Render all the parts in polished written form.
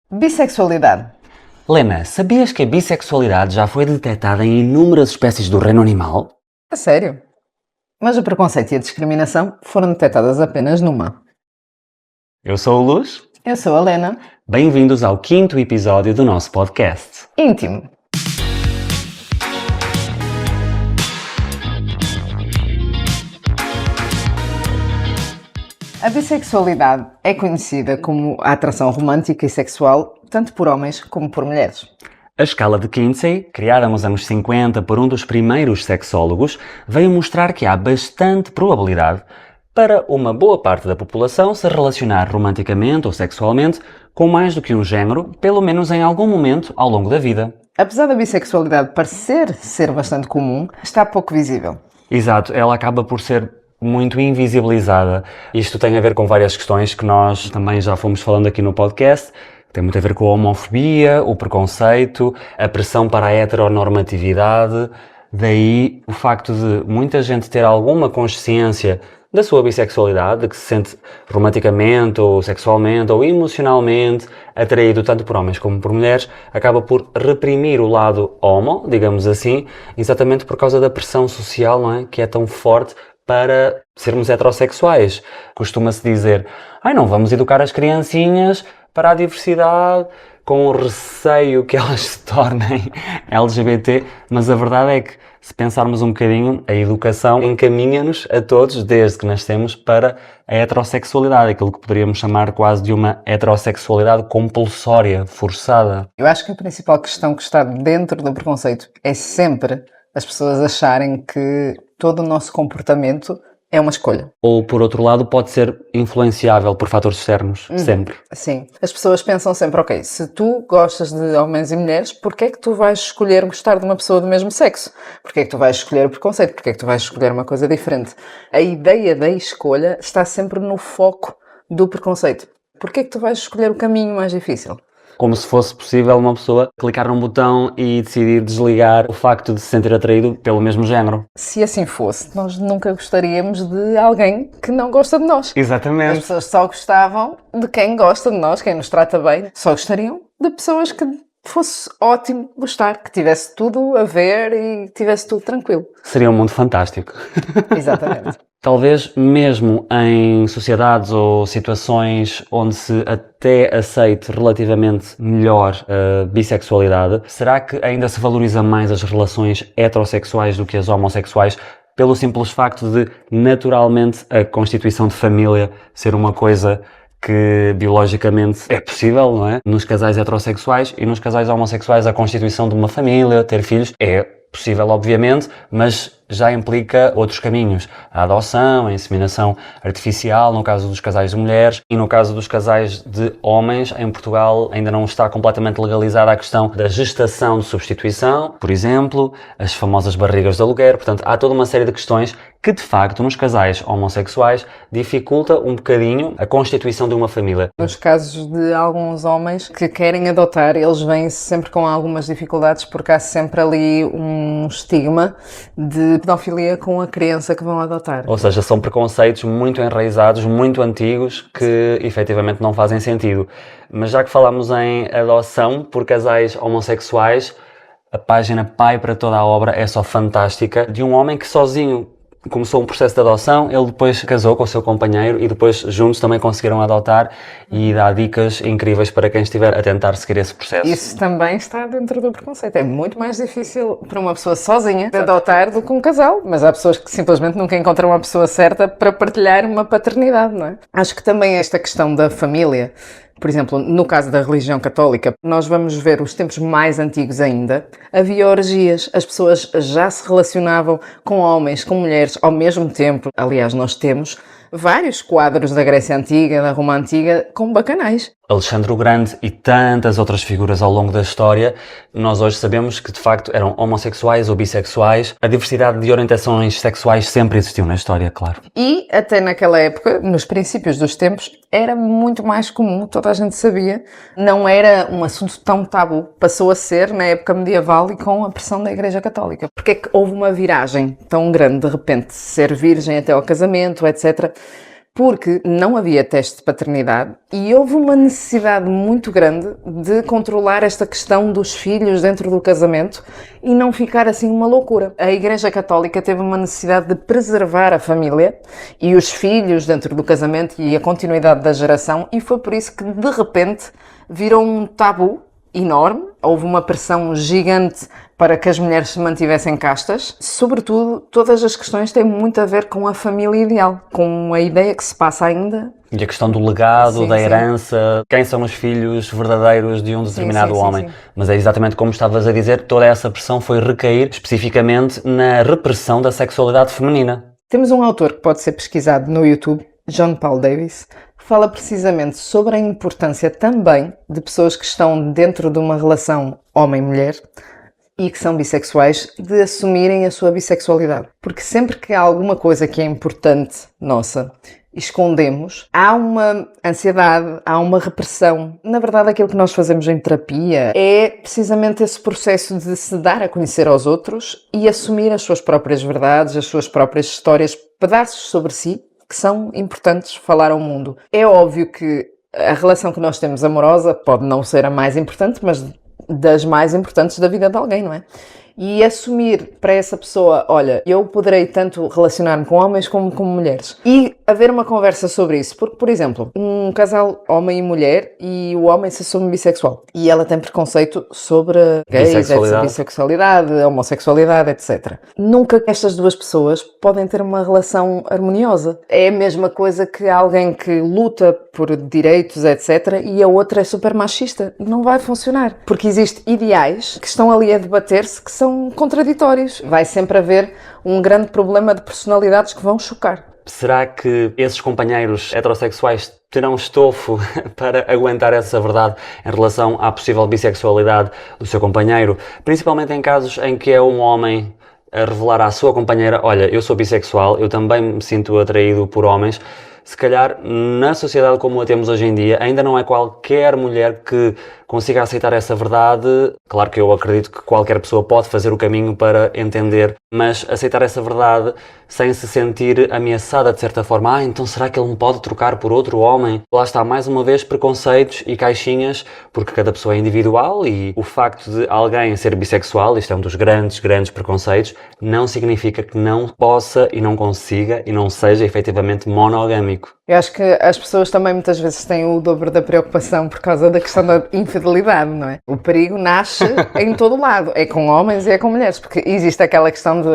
Bissexualidade. Lena, sabias que a bissexualidade já foi detectada em inúmeras espécies do reino animal? A sério? Mas o preconceito e a discriminação foram detectadas apenas numa. Eu sou o Luz. Eu sou a Lena. Bem-vindos ao 5º episódio do nosso podcast. Íntimo. A bissexualidade é conhecida como a atração romântica e sexual tanto por homens como por mulheres. A escala de Kinsey, criada nos anos 50 por um dos primeiros sexólogos, veio mostrar que há bastante probabilidade para uma boa parte da população se relacionar romanticamente ou sexualmente com mais do que um género, pelo menos em algum momento ao longo da vida. Apesar da bissexualidade parecer ser bastante comum, está pouco visível. Exato, ela acaba por ser muito invisibilizada. Isto tem a ver com várias questões que nós também já fomos falando aqui no podcast. Tem muito a ver com a homofobia, o preconceito, a pressão para a heteronormatividade. Daí o facto de muita gente ter alguma consciência da sua bissexualidade, de que se sente romanticamente ou sexualmente ou emocionalmente atraído tanto por homens como por mulheres, acaba por reprimir o lado homo, digamos assim, exatamente por causa da pressão social, não é? Que é tão forte para sermos heterossexuais. Costuma-se dizer, não vamos educar as criancinhas para a diversidade, com o receio que elas se tornem LGBT, mas a verdade é que, se pensarmos um bocadinho, a educação encaminha-nos a todos, desde que nascemos, para a heterossexualidade, aquilo que poderíamos chamar quase de uma heterossexualidade compulsória, forçada. Eu acho que a principal questão que está dentro do preconceito é sempre as pessoas acharem que todo o nosso comportamento é uma escolha. Ou, por outro lado, pode ser influenciável por fatores externos, sempre. Sim. As pessoas pensam sempre, ok, se tu gostas de homens e mulheres, porquê é que tu vais escolher gostar de uma pessoa do mesmo sexo? Porquê é que tu vais escolher o preconceito? Porquê é que tu vais escolher uma coisa diferente? A ideia da escolha está sempre no foco do preconceito. Porquê é que tu vais escolher o caminho mais difícil? Como se fosse possível uma pessoa clicar num botão e decidir desligar o facto de se sentir atraído pelo mesmo género. Se assim fosse, nós nunca gostaríamos de alguém que não gosta de nós. Exatamente. As pessoas só gostavam de quem gosta de nós, quem nos trata bem. Só gostariam de pessoas que fosse ótimo gostar, que tivesse tudo a ver e tivesse tudo tranquilo. Seria um mundo fantástico. Exatamente. Talvez mesmo em sociedades ou situações onde se até aceite relativamente melhor a bissexualidade, será que ainda se valoriza mais as relações heterossexuais do que as homossexuais, pelo simples facto de, naturalmente, a constituição de família ser uma coisa que biologicamente é possível, não é? Nos casais heterossexuais e nos casais homossexuais a constituição de uma família, ter filhos, é possível, obviamente, mas já implica outros caminhos. A adoção, a inseminação artificial, no caso dos casais de mulheres, e no caso dos casais de homens, em Portugal ainda não está completamente legalizada a questão da gestação de substituição, por exemplo, as famosas barrigas de aluguer. Portanto, há toda uma série de questões que, de facto, nos casais homossexuais dificulta um bocadinho a constituição de uma família. Nos casos de alguns homens que querem adotar, eles vêm sempre com algumas dificuldades porque há sempre ali um estigma de pedofilia com a criança que vão adotar. Ou seja, são preconceitos muito enraizados, muito antigos, que efetivamente não fazem sentido. Mas já que falamos em adoção por casais homossexuais, a página Pai para Toda a Obra é só fantástica, de um homem que sozinho começou um processo de adoção, ele depois casou com o seu companheiro e depois juntos também conseguiram adotar e dá dicas incríveis para quem estiver a tentar seguir esse processo. Isso também está dentro do preconceito. É muito mais difícil para uma pessoa sozinha de adotar do que um casal, mas há pessoas que simplesmente nunca encontram a pessoa certa para partilhar uma paternidade, não é? Acho que também esta questão da família, por exemplo, no caso da religião católica, nós vamos ver os tempos mais antigos ainda, havia orgias, as pessoas já se relacionavam com homens, com mulheres ao mesmo tempo. Aliás, nós temos vários quadros da Grécia Antiga, da Roma Antiga, com bacanais. Alexandre o Grande e tantas outras figuras ao longo da história, nós hoje sabemos que de facto eram homossexuais ou bissexuais. A diversidade de orientações sexuais sempre existiu na história, claro. E até naquela época, nos princípios dos tempos, era muito mais comum, toda a gente sabia. Não era um assunto tão tabu. Passou a ser na época medieval e com a pressão da Igreja Católica. Porque é que houve uma viragem tão grande, de repente, ser virgem até ao casamento, etc., porque não havia teste de paternidade e houve uma necessidade muito grande de controlar esta questão dos filhos dentro do casamento e não ficar assim uma loucura. A Igreja Católica teve uma necessidade de preservar a família e os filhos dentro do casamento e a continuidade da geração, e foi por isso que de repente virou um tabu enorme. Houve uma pressão gigante para que as mulheres se mantivessem castas. Sobretudo, todas as questões têm muito a ver com a família ideal, com a ideia que se passa ainda. E a questão do legado, Sim, da sim. herança, quem são os filhos verdadeiros de um determinado sim, homem. sim. Mas é exatamente como estavas a dizer, toda essa pressão foi recair especificamente na repressão da sexualidade feminina. Temos um autor que pode ser pesquisado no YouTube, John Paul Davis, que fala precisamente sobre a importância também de pessoas que estão dentro de uma relação homem-mulher e que são bissexuais, de assumirem a sua bissexualidade. Porque sempre que há alguma coisa que é importante nossa, escondemos, há uma ansiedade, há uma repressão. Na verdade, aquilo que nós fazemos em terapia é precisamente esse processo de se dar a conhecer aos outros e assumir as suas próprias verdades, as suas próprias histórias, pedaços sobre si, que são importantes falar ao mundo. É óbvio que a relação que nós temos amorosa pode não ser a mais importante, mas das mais importantes da vida de alguém, não é? E assumir para essa pessoa, olha, eu poderei tanto relacionar-me com homens como com mulheres. E haver uma conversa sobre isso. Porque, por exemplo, um casal homem e mulher e o homem se assume bissexual. E ela tem preconceito sobre gays, bissexualidade, homossexualidade, etc. Nunca estas duas pessoas podem ter uma relação harmoniosa. É a mesma coisa que alguém que luta por direitos, etc. e a outra é super machista. Não vai funcionar. Porque existem ideais que estão ali a debater-se que são contraditórios. Vai sempre haver um grande problema de personalidades que vão chocar. Será que esses companheiros heterossexuais terão estofo para aguentar essa verdade em relação à possível bissexualidade do seu companheiro? Principalmente em casos em que é um homem a revelar à sua companheira, olha, eu sou bissexual, eu também me sinto atraído por homens. Se calhar, na sociedade como a temos hoje em dia, ainda não é qualquer mulher que consiga aceitar essa verdade. Claro que eu acredito que qualquer pessoa pode fazer o caminho para entender, mas aceitar essa verdade sem se sentir ameaçada de certa forma. Então será que ele me pode trocar por outro homem? Lá está, mais uma vez, preconceitos e caixinhas, porque cada pessoa é individual e o facto de alguém ser bissexual, isto é um dos grandes preconceitos, não significa que não possa e não consiga e não seja efetivamente monogâmico. Eu acho que as pessoas também muitas vezes têm o dobro da preocupação por causa da questão da infidelidade, não é? O perigo nasce em todo lado, é com homens e é com mulheres, porque existe aquela questão de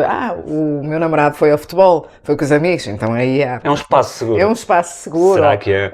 o meu namorado foi ao futebol, foi com os amigos, então aí há... É um espaço seguro. É um espaço seguro. Será que é?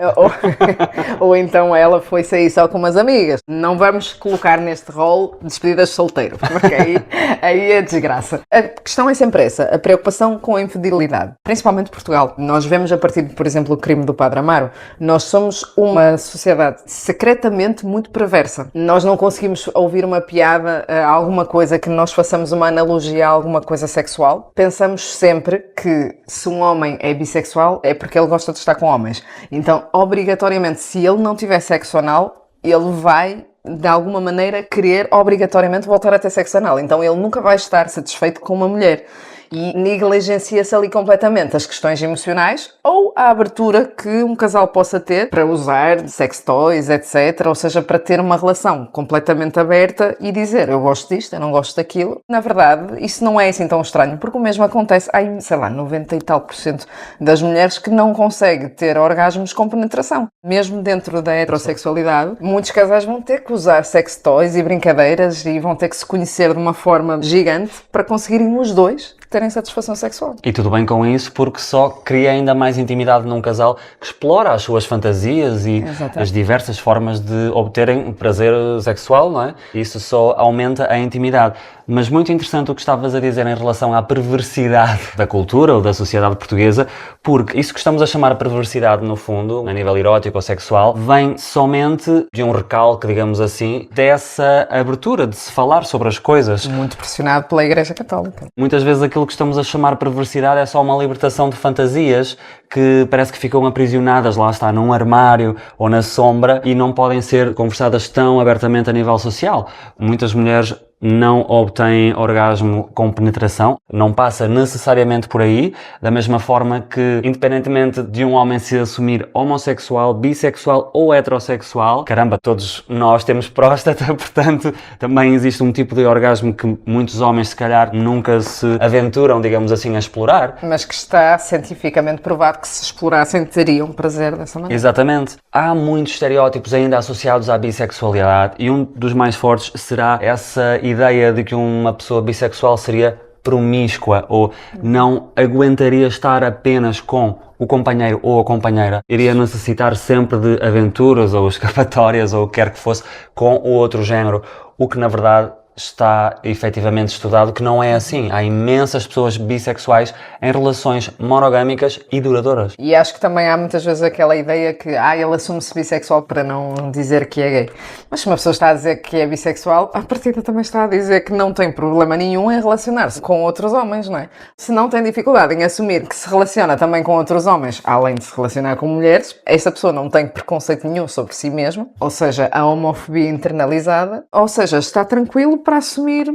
Ou então ela foi sair só com umas amigas. Não vamos colocar neste rol despedidas de solteiro, porque aí é desgraça. A questão é sempre essa, a preocupação com a infidelidade, principalmente Portugal. Nós vemos a partir de, por exemplo, o crime do Padre Amaro, nós somos uma sociedade secretamente muito perversa. Nós não conseguimos ouvir uma piada, alguma coisa que nós façamos uma analogia a alguma coisa sexual. Pensamos sempre que se um homem é bissexual é porque ele gosta de estar com homens. Então, obrigatoriamente, se ele não tiver sexo anal, ele vai, de alguma maneira, querer obrigatoriamente voltar a ter sexo anal. Então, ele nunca vai estar satisfeito com uma mulher. E negligencia-se ali completamente as questões emocionais ou a abertura que um casal possa ter para usar sex toys, etc. Ou seja, para ter uma relação completamente aberta e dizer eu gosto disto, eu não gosto daquilo. Na verdade, isso não é assim tão estranho, porque o mesmo acontece, há, sei lá, 90 e tal % das mulheres que não conseguem ter orgasmos com penetração. Mesmo dentro da heterossexualidade, muitos casais vão ter que usar sex toys e brincadeiras e vão ter que se conhecer de uma forma gigante para conseguirem os dois terem satisfação sexual. E tudo bem com isso, porque só cria ainda mais intimidade num casal que explora as suas fantasias e as diversas formas de obterem prazer sexual, não é? Isso só aumenta a intimidade. Mas muito interessante o que estavas a dizer em relação à perversidade da cultura ou da sociedade portuguesa, porque isso que estamos a chamar perversidade, no fundo, a nível erótico ou sexual, vem somente de um recalque, digamos assim, dessa abertura de se falar sobre as coisas. Muito pressionado pela Igreja Católica. Muitas vezes aquilo que estamos a chamar perversidade é só uma libertação de fantasias que parece que ficam aprisionadas, lá está, num armário ou na sombra e não podem ser conversadas tão abertamente a nível social. Muitas mulheres não obtêm orgasmo com penetração, não passa necessariamente por aí, da mesma forma que, independentemente de um homem se assumir homossexual, bissexual ou heterossexual, caramba, todos nós temos próstata, portanto, também existe um tipo de orgasmo que muitos homens, se calhar, nunca se aventuram, digamos assim, a explorar. Mas que está cientificamente provado que se explorassem teriam prazer dessa maneira. Exatamente. Há muitos estereótipos ainda associados à bissexualidade e um dos mais fortes será essa ideia de que uma pessoa bissexual seria promíscua ou não aguentaria estar apenas com o companheiro ou a companheira, iria necessitar sempre de aventuras ou escapatórias ou o que quer que fosse com o outro género, o que na verdade está efetivamente estudado que não é assim. Há imensas pessoas bissexuais em relações monogâmicas e duradouras. E acho que também há muitas vezes aquela ideia que ele assume-se bissexual para não dizer que é gay. Mas se uma pessoa está a dizer que é bissexual, à partida também está a dizer que não tem problema nenhum em relacionar-se com outros homens, não é? Se não tem dificuldade em assumir que se relaciona também com outros homens, além de se relacionar com mulheres, essa pessoa não tem preconceito nenhum sobre si mesma, ou seja, a homofobia internalizada, ou seja, está tranquilo para assumir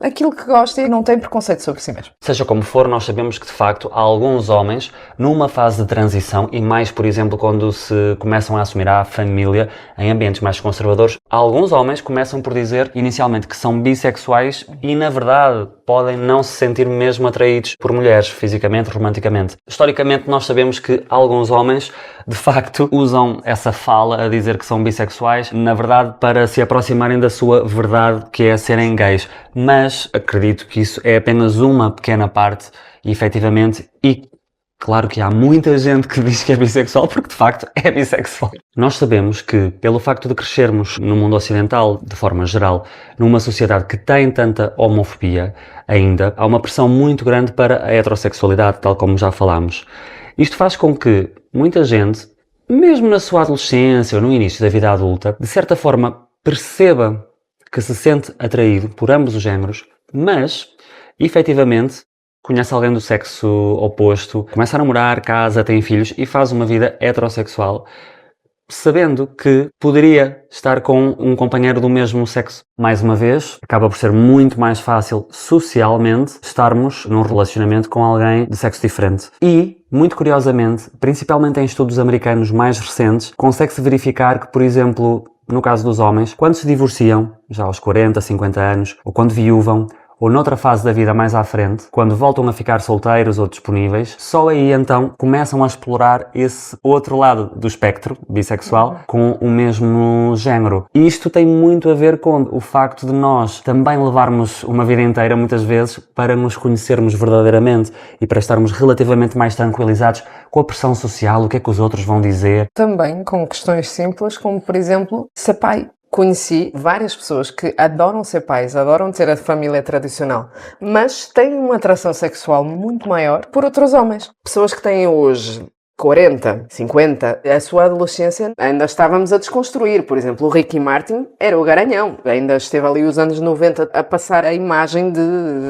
aquilo que gosta e não tem preconceito sobre si mesmo. Seja como for, nós sabemos que de facto há alguns homens numa fase de transição e mais, por exemplo, quando se começam a assumir a família em ambientes mais conservadores, alguns homens começam por dizer inicialmente que são bissexuais e na verdade podem não se sentir mesmo atraídos por mulheres, fisicamente, romanticamente. Historicamente nós sabemos que alguns homens de facto usam essa fala a dizer que são bissexuais, na verdade para se aproximarem da sua verdade, que é serem gays. Mas acredito que isso é apenas uma pequena parte, e efetivamente, e claro que há muita gente que diz que é bissexual porque de facto é bissexual. Nós sabemos que, pelo facto de crescermos no mundo ocidental, de forma geral, numa sociedade que tem tanta homofobia ainda, há uma pressão muito grande para a heterossexualidade, tal como já falámos. Isto faz com que muita gente, mesmo na sua adolescência ou no início da vida adulta, de certa forma perceba que se sente atraído por ambos os géneros, mas, efetivamente, conhece alguém do sexo oposto, começa a namorar, casa, tem filhos e faz uma vida heterossexual, sabendo que poderia estar com um companheiro do mesmo sexo. Mais uma vez, acaba por ser muito mais fácil socialmente estarmos num relacionamento com alguém de sexo diferente. E, muito curiosamente, principalmente em estudos americanos mais recentes, consegue-se verificar que, por exemplo, no caso dos homens, quando se divorciam, já aos 40, 50 anos, ou quando viúvam, ou noutra fase da vida mais à frente, quando voltam a ficar solteiros ou disponíveis, só aí então começam a explorar esse outro lado do espectro bissexual com o mesmo género. E isto tem muito a ver com o facto de nós também levarmos uma vida inteira, muitas vezes, para nos conhecermos verdadeiramente e para estarmos relativamente mais tranquilizados com a pressão social, o que é que os outros vão dizer. Também com questões simples, como por exemplo, ser pai. Conheci várias pessoas que adoram ser pais, adoram ter a família tradicional, mas têm uma atração sexual muito maior por outros homens. Pessoas que têm hoje 40, 50, a sua adolescência ainda estávamos a desconstruir. Por exemplo, o Ricky Martin era o garanhão. Ainda esteve ali os anos 90 a passar a imagem de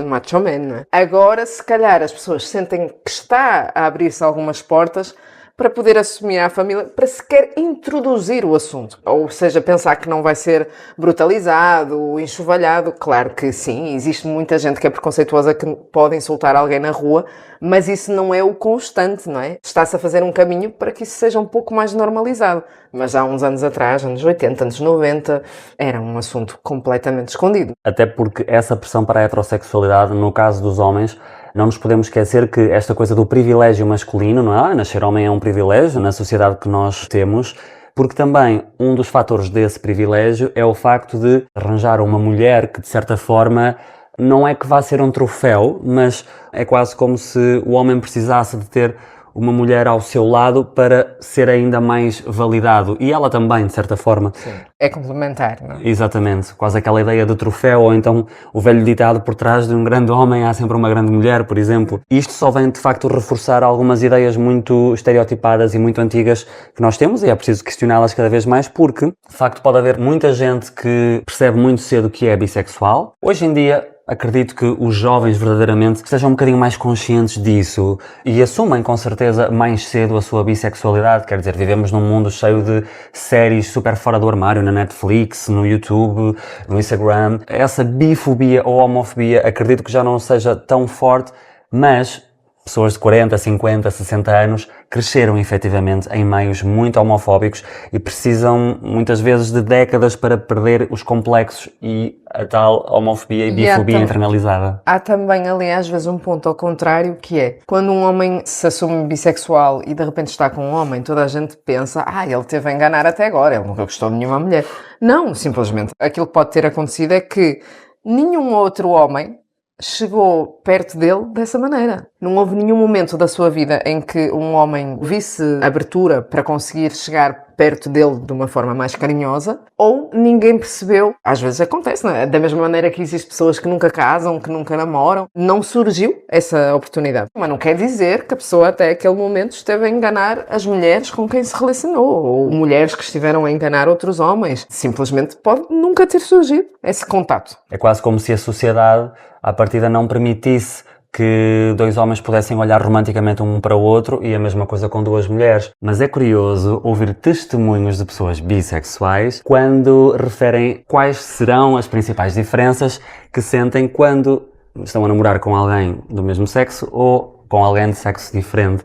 macho man, não é? Agora, se calhar, as pessoas sentem que está a abrir-se algumas portas para poder assumir a família, para sequer introduzir o assunto. Ou seja, pensar que não vai ser brutalizado, enxovalhado. Claro que sim, existe muita gente que é preconceituosa que pode insultar alguém na rua, mas isso não é o constante, não é? Está-se a fazer um caminho para que isso seja um pouco mais normalizado. Mas há uns anos atrás, anos 80, anos 90, era um assunto completamente escondido. Até porque essa pressão para a heterossexualidade, no caso dos homens, não nos podemos esquecer que esta coisa do privilégio masculino, não é? Nascer homem é um privilégio na sociedade que nós temos, porque também um dos fatores desse privilégio é o facto de arranjar uma mulher que, de certa forma, não é que vá ser um troféu, mas é quase como se o homem precisasse de ter uma mulher ao seu lado para ser ainda mais validado. E ela também, de certa forma. Sim, é complementar, não é? Exatamente. Quase aquela ideia de troféu, ou então o velho ditado: por trás de um grande homem há sempre uma grande mulher, por exemplo. Isto só vem, de facto, reforçar algumas ideias muito estereotipadas e muito antigas que nós temos, e é preciso questioná-las cada vez mais, porque, de facto, pode haver muita gente que percebe muito cedo que é bissexual. Hoje em dia, acredito que os jovens verdadeiramente estejam um bocadinho mais conscientes disso e assumem com certeza mais cedo a sua bissexualidade. Quer dizer, vivemos num mundo cheio de séries super fora do armário, na Netflix, no YouTube, no Instagram. Essa bifobia ou homofobia acredito que já não seja tão forte, mas pessoas de 40, 50, 60 anos cresceram efetivamente em meios muito homofóbicos e precisam muitas vezes de décadas para perder os complexos e a tal homofobia e bifobia internalizada. Há também ali às vezes um ponto ao contrário, que é quando um homem se assume bissexual e de repente está com um homem, toda a gente pensa, ele teve a enganar até agora, ele nunca gostou de nenhuma mulher. Não, simplesmente aquilo que pode ter acontecido é que nenhum outro homem chegou perto dele dessa maneira. Não houve nenhum momento da sua vida em que um homem visse abertura para conseguir chegar perto dele de uma forma mais carinhosa, ou ninguém percebeu. Às vezes acontece, não é? Da mesma maneira que existem pessoas que nunca casam, que nunca namoram, não surgiu essa oportunidade. Mas não quer dizer que a pessoa até aquele momento esteve a enganar as mulheres com quem se relacionou, ou mulheres que estiveram a enganar outros homens. Simplesmente pode nunca ter surgido esse contato. É quase como se a sociedade, à partida, não permitisse que dois homens pudessem olhar romanticamente um para o outro e a mesma coisa com duas mulheres. Mas é curioso ouvir testemunhos de pessoas bissexuais quando referem quais serão as principais diferenças que sentem quando estão a namorar com alguém do mesmo sexo ou com alguém de sexo diferente.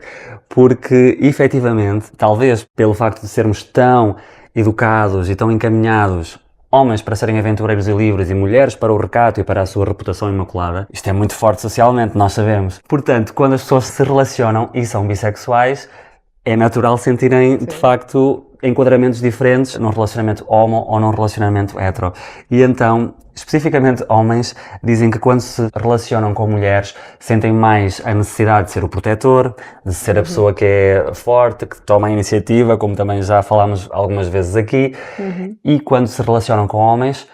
Porque, efetivamente, talvez pelo facto de sermos tão educados e tão encaminhados, homens para serem aventureiros e livres e mulheres para o recato e para a sua reputação imaculada. Isto é muito forte socialmente, nós sabemos. Portanto, quando as pessoas se relacionam e são bissexuais, é natural sentirem, de facto, enquadramentos diferentes num relacionamento homo ou num relacionamento hetero. E então, especificamente homens, dizem que quando se relacionam com mulheres, sentem mais a necessidade de ser o protetor, de ser a pessoa que é forte, que toma a iniciativa, como também já falámos algumas vezes aqui. E quando se relacionam com homens,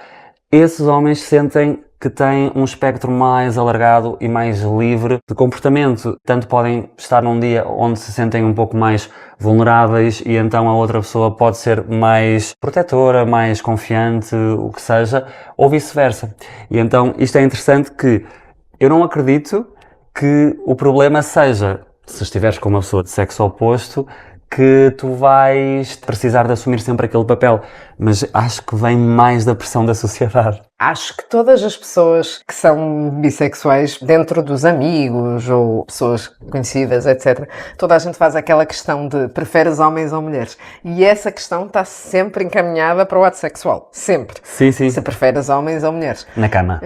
esses homens sentem que têm um espectro mais alargado e mais livre de comportamento. Tanto podem estar num dia onde se sentem um pouco mais vulneráveis e então a outra pessoa pode ser mais protetora, mais confiante, o que seja, ou vice-versa. E então isto é interessante que eu não acredito que o problema seja, se estiveres com uma pessoa de sexo oposto, que tu vais precisar de assumir sempre aquele papel, mas acho que vem mais da pressão da sociedade. Acho que todas as pessoas que são bissexuais, dentro dos amigos ou pessoas conhecidas, etc., toda a gente faz aquela questão de preferes homens ou mulheres. E essa questão está sempre encaminhada para o ato sexual. Sempre. Sim, sim. Se preferes homens ou mulheres. Na cama.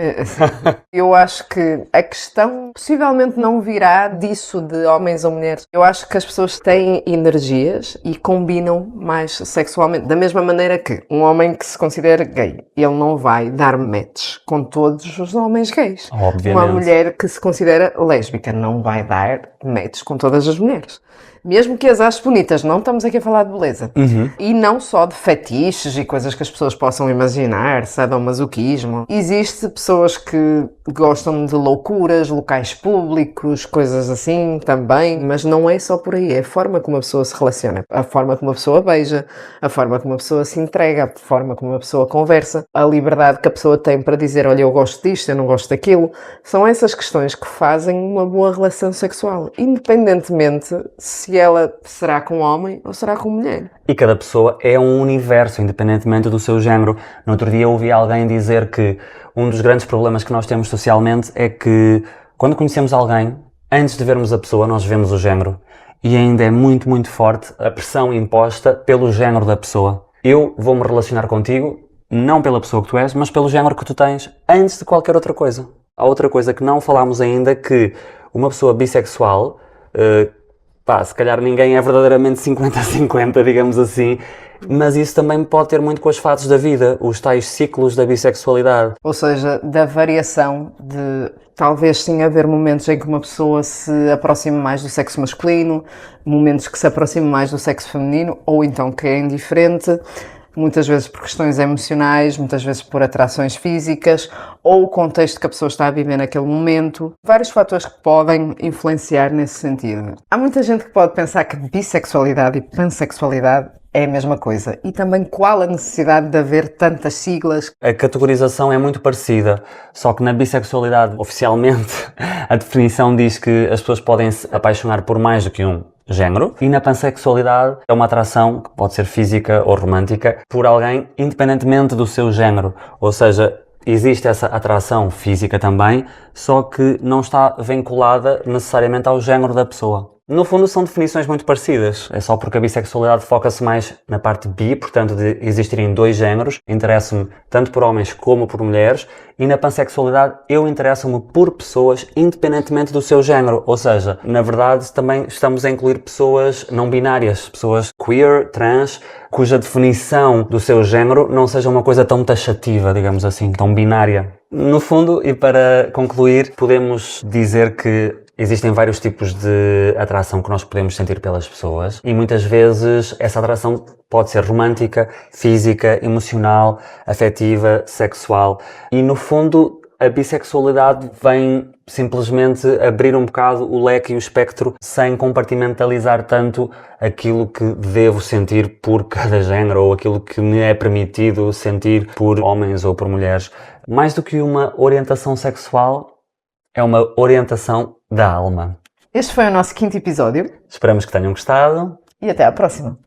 Eu acho que a questão possivelmente não virá disso de homens ou mulheres. Eu acho que as pessoas têm energias e combinam mais sexualmente. Da mesma maneira que um homem que se considera gay, ele não vai dar match com todos os homens gays. Obviamente. Uma mulher que se considera lésbica não vai dar match com todas as mulheres. Mesmo que as aches bonitas, não estamos aqui a falar de beleza. E não só de fetiches e coisas que as pessoas possam imaginar, sadomasoquismo. Existem pessoas que gostam de loucuras, locais públicos, coisas assim também, mas não é só por aí, é a forma como a pessoa se relaciona, a forma como a pessoa beija, a forma como a pessoa se entrega, a forma como a pessoa conversa, a liberdade que a pessoa tem para dizer, olha, eu gosto disto, eu não gosto daquilo. São essas questões que fazem uma boa relação sexual, independentemente se ela será com homem ou será com mulher. E cada pessoa é um universo, independentemente do seu género. No outro dia ouvi alguém dizer que um dos grandes problemas que nós temos socialmente é que quando conhecemos alguém, antes de vermos a pessoa, nós vemos o género. E ainda é muito, muito forte a pressão imposta pelo género da pessoa. Eu vou-me relacionar contigo, não pela pessoa que tu és, mas pelo género que tu tens, antes de qualquer outra coisa. Há outra coisa que não falámos ainda, que uma pessoa bissexual, se calhar ninguém é verdadeiramente 50-50, digamos assim, mas isso também pode ter muito com as fases da vida, os tais ciclos da bissexualidade. Ou seja, da variação de talvez sim haver momentos em que uma pessoa se aproxime mais do sexo masculino, momentos que se aproxime mais do sexo feminino, ou então que é indiferente, muitas vezes por questões emocionais, muitas vezes por atrações físicas, ou o contexto que a pessoa está a viver naquele momento. Vários fatores que podem influenciar nesse sentido. Há muita gente que pode pensar que bissexualidade e pansexualidade é a mesma coisa? E também qual a necessidade de haver tantas siglas? A categorização é muito parecida, só que na bissexualidade, oficialmente, a definição diz que as pessoas podem se apaixonar por mais do que um género, e na pansexualidade é uma atração, que pode ser física ou romântica, por alguém independentemente do seu género, ou seja, existe essa atração física também, só que não está vinculada necessariamente ao género da pessoa. No fundo são definições muito parecidas, é só porque a bissexualidade foca-se mais na parte bi, portanto de existirem dois géneros, interesso-me tanto por homens como por mulheres, e na pansexualidade eu interesso-me por pessoas independentemente do seu género, ou seja, na verdade também estamos a incluir pessoas não binárias, pessoas queer, trans, cuja definição do seu género não seja uma coisa tão taxativa, digamos assim, tão binária. No fundo, e para concluir, podemos dizer que existem vários tipos de atração que nós podemos sentir pelas pessoas e muitas vezes essa atração pode ser romântica, física, emocional, afetiva, sexual e no fundo a bissexualidade vem simplesmente abrir um bocado o leque e o espectro sem compartimentalizar tanto aquilo que devo sentir por cada género ou aquilo que me é permitido sentir por homens ou por mulheres. Mais do que uma orientação sexual, é uma orientação da alma. Este foi o nosso 5º episódio Esperamos que tenham gostado. e até à próxima.